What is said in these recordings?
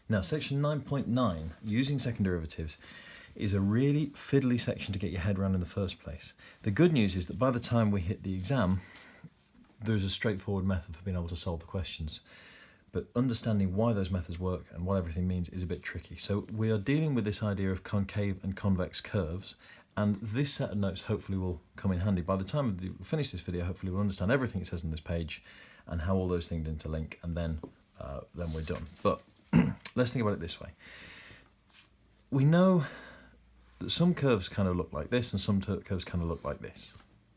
Now, section 9.9, using second derivatives, is a really fiddly section to get your head around in the first place. The good news is that by the time we hit the exam, there's a straightforward method for being able to solve the questions. But understanding why those methods work and what everything means is a bit tricky. So we are dealing with this idea of concave and convex curves, and this set of notes hopefully will come in handy. By the time we finish this video, hopefully we'll understand everything it says on this page and how all those things interlink, and then we're done. But let's think about it this way. We know that some curves kind of look like this and some curves kind of look like this,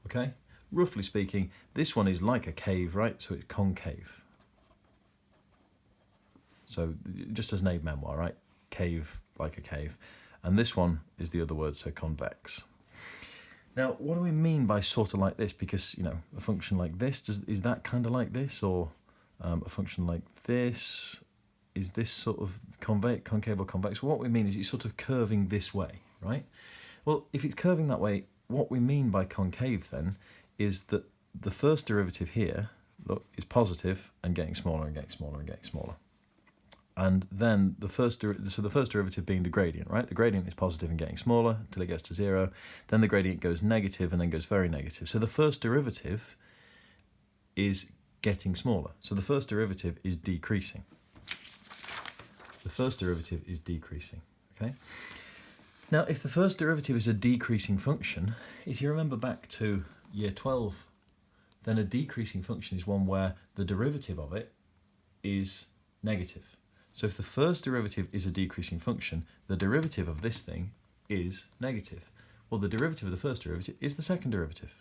okay? Roughly speaking, this one is like a cave, right? So it's concave. So just as an aid memoir, right? Cave, like a cave. And this one is the other word, so convex. Now, what do we mean by sort of like this? Because, you know, a function like this, is that kind of like this? Or a function like this, is this sort of concave or convex? What we mean is it's sort of curving this way, right? Well, if it's curving that way, what we mean by concave then is that the first derivative here, look, is positive and getting smaller and getting smaller and getting smaller. And then the first derivative being the gradient, right? The gradient is positive and getting smaller until it gets to 0. Then the gradient goes negative and then goes very negative. So the first derivative is getting smaller. So the first derivative is decreasing. The first derivative is decreasing, okay? Now, if the first derivative is a decreasing function, if you remember back to year 12, then a decreasing function is one where the derivative of it is negative. So if the first derivative is a decreasing function, the derivative of this thing is negative. Well, the derivative of the first derivative is the second derivative.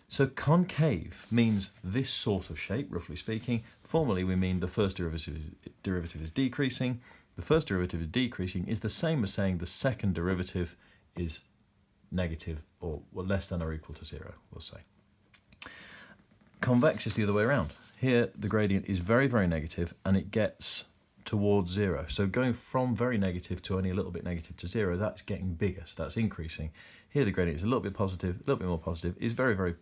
So concave means this sort of shape, roughly speaking. Formally, we mean the first derivative is decreasing. The first derivative is decreasing is the same as saying the second derivative is negative or less than or equal to 0, we'll say. Convex is the other way around. Here, the gradient is very, very negative and it gets towards 0. So going from very negative to only a little bit negative to 0, that's getting bigger, so that's increasing. Here the gradient is a little bit positive, a little bit more positive, is very, very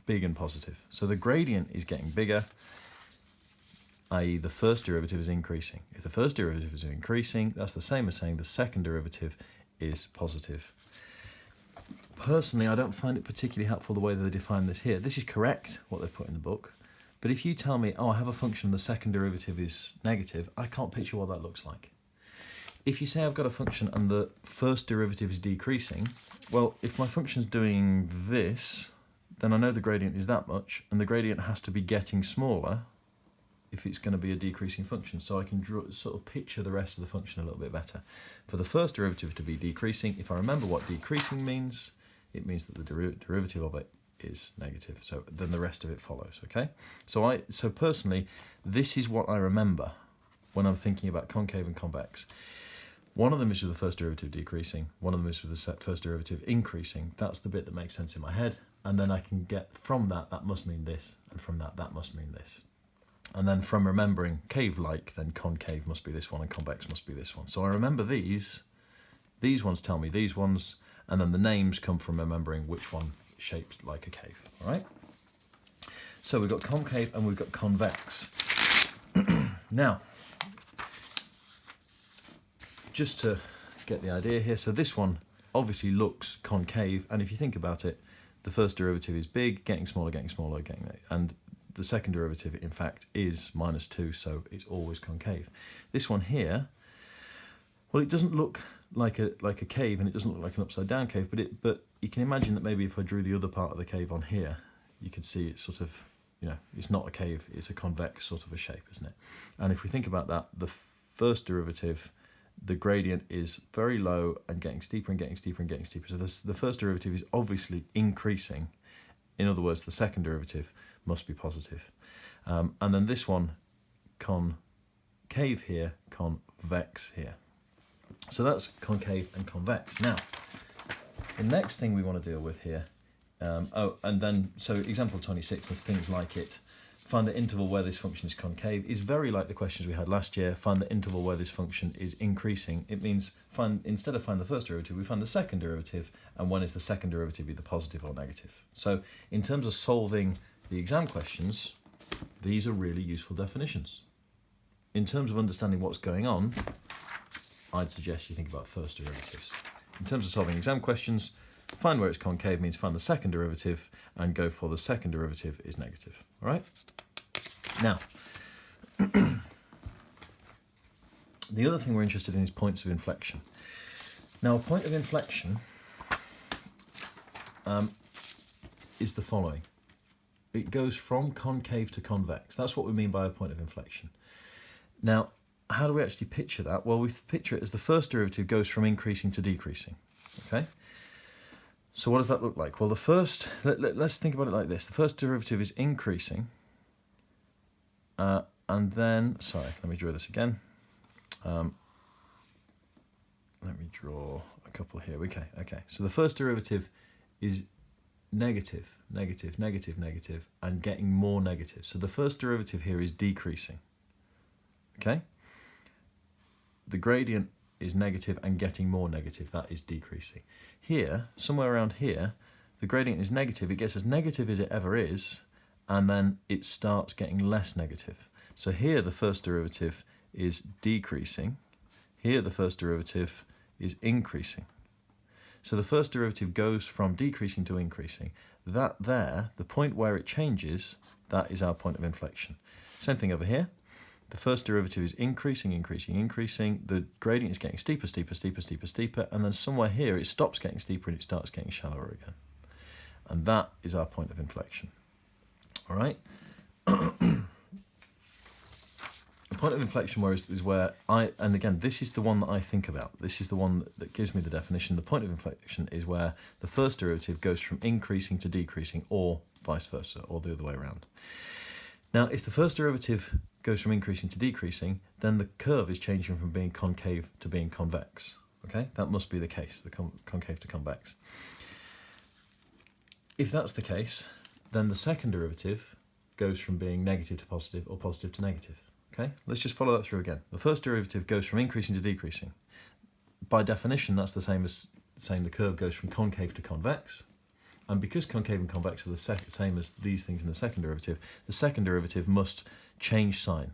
big and positive. So the gradient is getting bigger, i.e. the first derivative is increasing. If the first derivative is increasing, that's the same as saying the second derivative is positive. Personally, I don't find it particularly helpful the way that they define this here. This is correct, what they've put in the book. But if you tell me, oh, I have a function and the second derivative is negative, I can't picture what that looks like. If you say I've got a function and the first derivative is decreasing, well, if my function's doing this, then I know the gradient is that much, and the gradient has to be getting smaller if it's going to be a decreasing function. So I can sort of picture the rest of the function a little bit better. For the first derivative to be decreasing, if I remember what decreasing means, it means that the derivative of it is negative, so then the rest of it follows, okay? So personally, this is what I remember when I'm thinking about concave and convex. One of them is with the first derivative decreasing, one of them is with the first derivative increasing. That's the bit that makes sense in my head, and then I can get from that must mean this, and from that must mean this. And then from remembering cave-like, then concave must be this one and convex must be this one. So I remember these ones tell me these ones, and then the names come from remembering which one shaped like a cave, all right? So we've got concave and we've got convex. Now, just to get the idea here, so this one obviously looks concave, and if you think about it, the first derivative is big, getting smaller, and the second derivative, in fact, is -2, so it's always concave. This one here, well, it doesn't look like a cave, and it doesn't look like an upside-down cave, but you can imagine that maybe if I drew the other part of the cave on here, you could see it's sort of, you know, it's not a cave, it's a convex sort of a shape, isn't it? And if we think about that, the first derivative, the gradient is very low and getting steeper and getting steeper and getting steeper. So the first derivative is obviously increasing. In other words, the second derivative must be positive. And then this one, concave here, convex here. So that's concave and convex. Now, the next thing we want to deal with here, so example 26, there's things like it. Find the interval where this function is concave is very like the questions we had last year. Find the interval where this function is increasing. It means instead of find the first derivative, we find the second derivative, and when is the second derivative either positive or negative. So in terms of solving the exam questions, these are really useful definitions. in terms of understanding what's going on, I'd suggest you think about first derivatives. In terms of solving exam questions, find where it's concave means find the second derivative and go for the second derivative is negative. All right? Now, the other thing we're interested in is points of inflection. Now, a point of inflection is the following. It goes from concave to convex. That's what we mean by a point of inflection. Now, how do we actually picture that? Well, we picture it as the first derivative goes from increasing to decreasing. Okay? So what does that look like? Well, the first, let's think about it like this. The first derivative is increasing. And then, sorry, let me draw this again. Let me draw a couple here. Okay. So the first derivative is negative, negative, negative, negative, and getting more negative. So the first derivative here is decreasing. Okay? The gradient is negative and getting more negative. That is decreasing. Here, somewhere around here, the gradient is negative. It gets as negative as it ever is, and then it starts getting less negative. So here the first derivative is decreasing. Here the first derivative is increasing. So the first derivative goes from decreasing to increasing. That there, the point where it changes, that is our point of inflection. Same thing over here. The first derivative is increasing, increasing, increasing. The gradient is getting steeper, steeper, steeper, steeper, steeper. And then somewhere here it stops getting steeper and it starts getting shallower again. And that is our point of inflection. All right? The point of inflection is where and again, this is the one that I think about. This is the one that gives me the definition. The point of inflection is where the first derivative goes from increasing to decreasing, or vice versa, or the other way around. Now, if the first derivative goes from increasing to decreasing, then the curve is changing from being concave to being convex. Okay, that must be the case, the concave to convex. If that's the case, then the second derivative goes from being negative to positive or positive to negative. Okay, let's just follow that through again. The first derivative goes from increasing to decreasing. By definition, that's the same as saying the curve goes from concave to convex. And because concave and convex are the same as these things in the second derivative must change sign,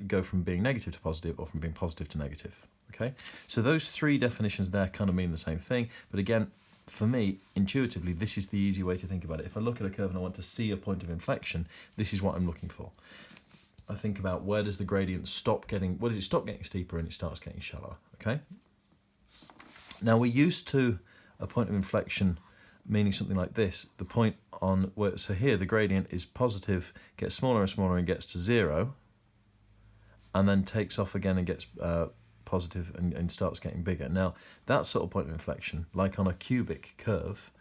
go from being negative to positive or from being positive to negative. Okay, so those three definitions there kind of mean the same thing. But again, for me, intuitively, this is the easy way to think about it. If I look at a curve and I want to see a point of inflection, this is what I'm looking for. I think about where does the gradient stop getting steeper and it starts getting shallower. Okay. Now we're used to a point of inflection meaning something like this. The point on where, so here the gradient is positive, gets smaller and smaller and gets to 0, and then takes off again and gets positive and starts getting bigger. Now that sort of point of inflection, like on a cubic curve,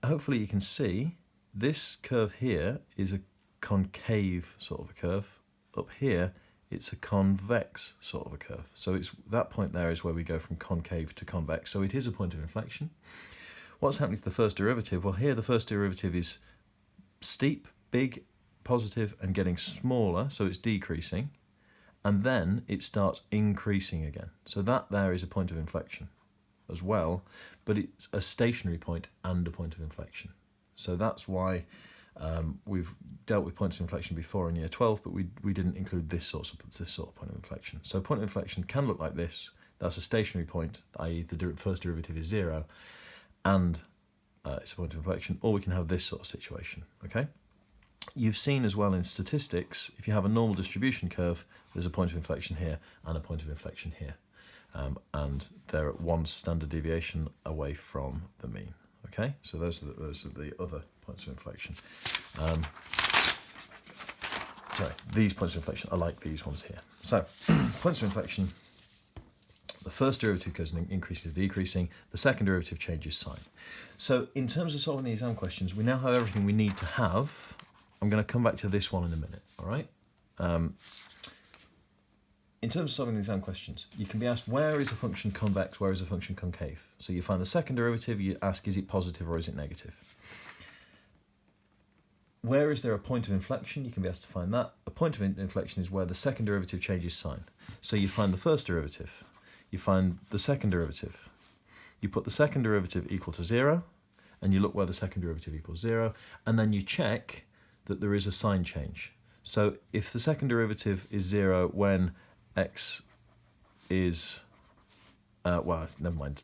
hopefully you can see this curve here is a concave sort of a curve. Up here it's a convex sort of a curve. So it's that point there is where we go from concave to convex. So it is a point of inflection. What's happening to the first derivative? Well, here the first derivative is steep, big, positive, and getting smaller, so it's decreasing, and then it starts increasing again. So that there is a point of inflection as well, but it's a stationary point and a point of inflection. So that's why we've dealt with points of inflection before in year 12, but we didn't include this sort of point of inflection. So point of inflection can look like this. That's a stationary point, i.e. the first derivative is 0, and it's a point of inflection, or we can have this sort of situation, okay? You've seen as well in statistics, if you have a normal distribution curve, there's a point of inflection here and a point of inflection here. And they're at one standard deviation away from the mean, okay? So those are the other points of inflection. Sorry, these points of inflection are like these ones here. So, points of inflection, the first derivative goes increasing to decreasing, the second derivative changes sign. So in terms of solving the exam questions, we now have everything we need to have. I'm going to come back to this one in a minute, all right? In terms of solving the exam questions, you can be asked, where is a function convex, where is a function concave? So you find the second derivative, you ask, is it positive or is it negative? Where is there a point of inflection? You can be asked to find that. A point of inflection is where the second derivative changes sign. So you find the first derivative. You find the second derivative. You put the second derivative equal to 0, and you look where the second derivative equals 0, and then you check that there is a sign change. So if the second derivative is 0 when x is, well, never mind,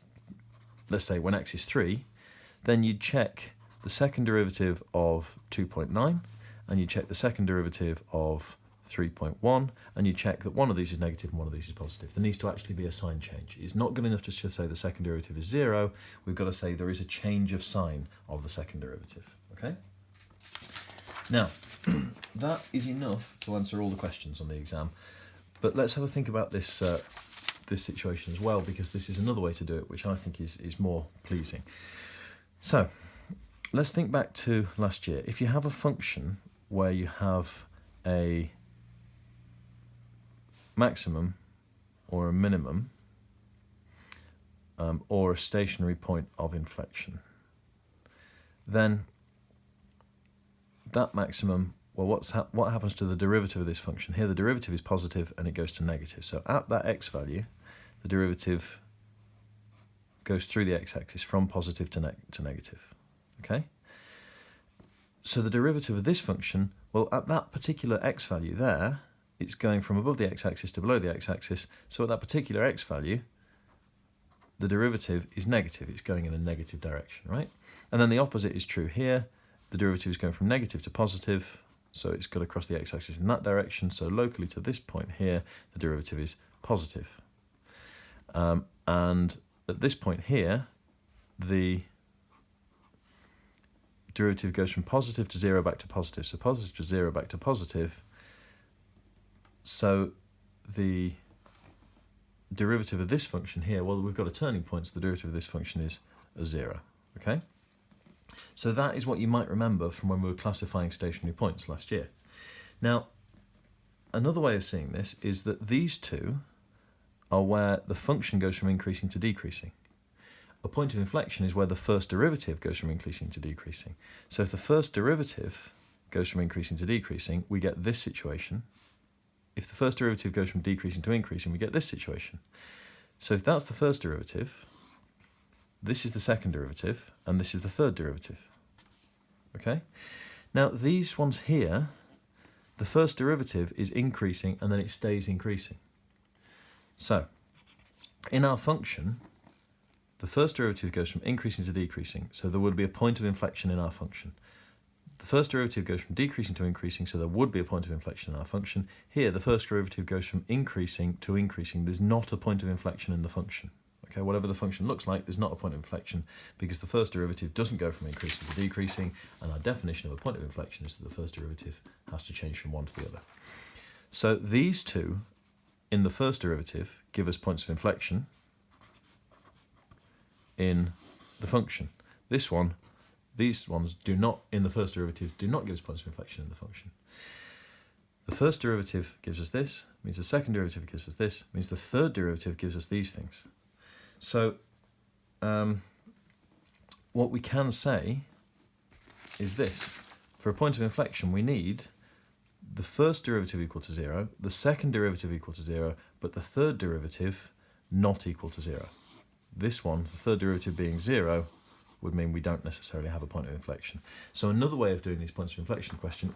let's say when x is 3, then you'd check the second derivative of 2.9, and you check the second derivative of 3.1, and you check that one of these is negative and one of these is positive. There needs to actually be a sign change. It's not good enough just to say the second derivative is 0. We've got to say there is a change of sign of the second derivative. Okay? Now, that is enough to answer all the questions on the exam, but let's have a think about this this situation as well, because this is another way to do it, which I think is more pleasing. So, let's think back to last year. If you have a function where you have a maximum or a minimum or a stationary point of inflection, then that maximum, well, what happens to the derivative of this function? Here the derivative is positive and it goes to negative. So at that x value, the derivative goes through the x-axis from positive to negative. Okay? So the derivative of this function, well, at that particular x value there, it's going from above the x-axis to below the x-axis. So at that particular x value, the derivative is negative. It's going in a negative direction, right? And then the opposite is true here. The derivative is going from negative to positive, so it's got to cross the x-axis in that direction. So locally to this point here, the derivative is positive. And at this point here, the derivative goes from positive to 0 back to positive. So positive to 0 back to positive. So the derivative of this function here, well, we've got a turning point, so the derivative of this function is a 0. Okay? So that is what you might remember from when we were classifying stationary points last year. Now, another way of seeing this is that these two are where the function goes from increasing to decreasing. A point of inflection is where the first derivative goes from increasing to decreasing. So if the first derivative goes from increasing to decreasing, we get this situation. If the first derivative goes from decreasing to increasing, we get this situation. So if that's the first derivative, this is the second derivative, and this is the third derivative. Okay? Now, these ones here, the first derivative is increasing, and then it stays increasing. So, in our function, the first derivative goes from increasing to decreasing, so there would be a point of inflection in our function. The first derivative goes from decreasing to increasing, so there would be a point of inflection in our function. Here, the first derivative goes from increasing to increasing. There's not a point of inflection in the function. Okay, whatever the function looks like, there's not a point of inflection because the first derivative doesn't go from increasing to decreasing, and our definition of a point of inflection is that the first derivative has to change from one to the other. So these two in the first derivative give us points of inflection in the function. This one, these ones do not, in the first derivative, do not give us points of inflection in the function. The first derivative gives us this, means the second derivative gives us this, means the third derivative gives us these things. So what we can say is this. For a point of inflection, we need the first derivative equal to 0, the second derivative equal to 0, but the third derivative not equal to 0. This one, the third derivative being 0, would mean we don't necessarily have a point of inflection. So another way of doing these points of inflection question,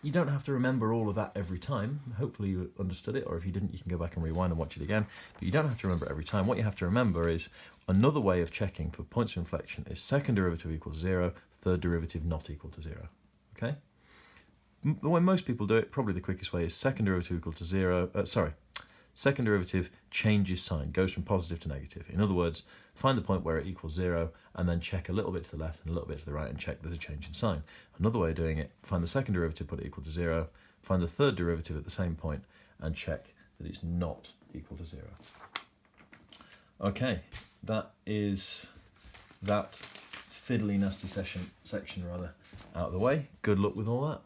you don't have to remember all of that every time. Hopefully you understood it, or if you didn't, you can go back and rewind and watch it again. But you don't have to remember it every time. What you have to remember is another way of checking for points of inflection is second derivative equals 0, third derivative not equal to 0. Okay? The way most people do it, probably the quickest way, is second derivative equal to 0, second derivative changes sign, goes from positive to negative. In other words, find the point where it equals 0 and then check a little bit to the left and a little bit to the right and check there's a change in sign. Another way of doing it, find the second derivative, put it equal to 0, find the third derivative at the same point and check that it's not equal to 0. Okay, that is that fiddly nasty section out of the way. Good luck with all that.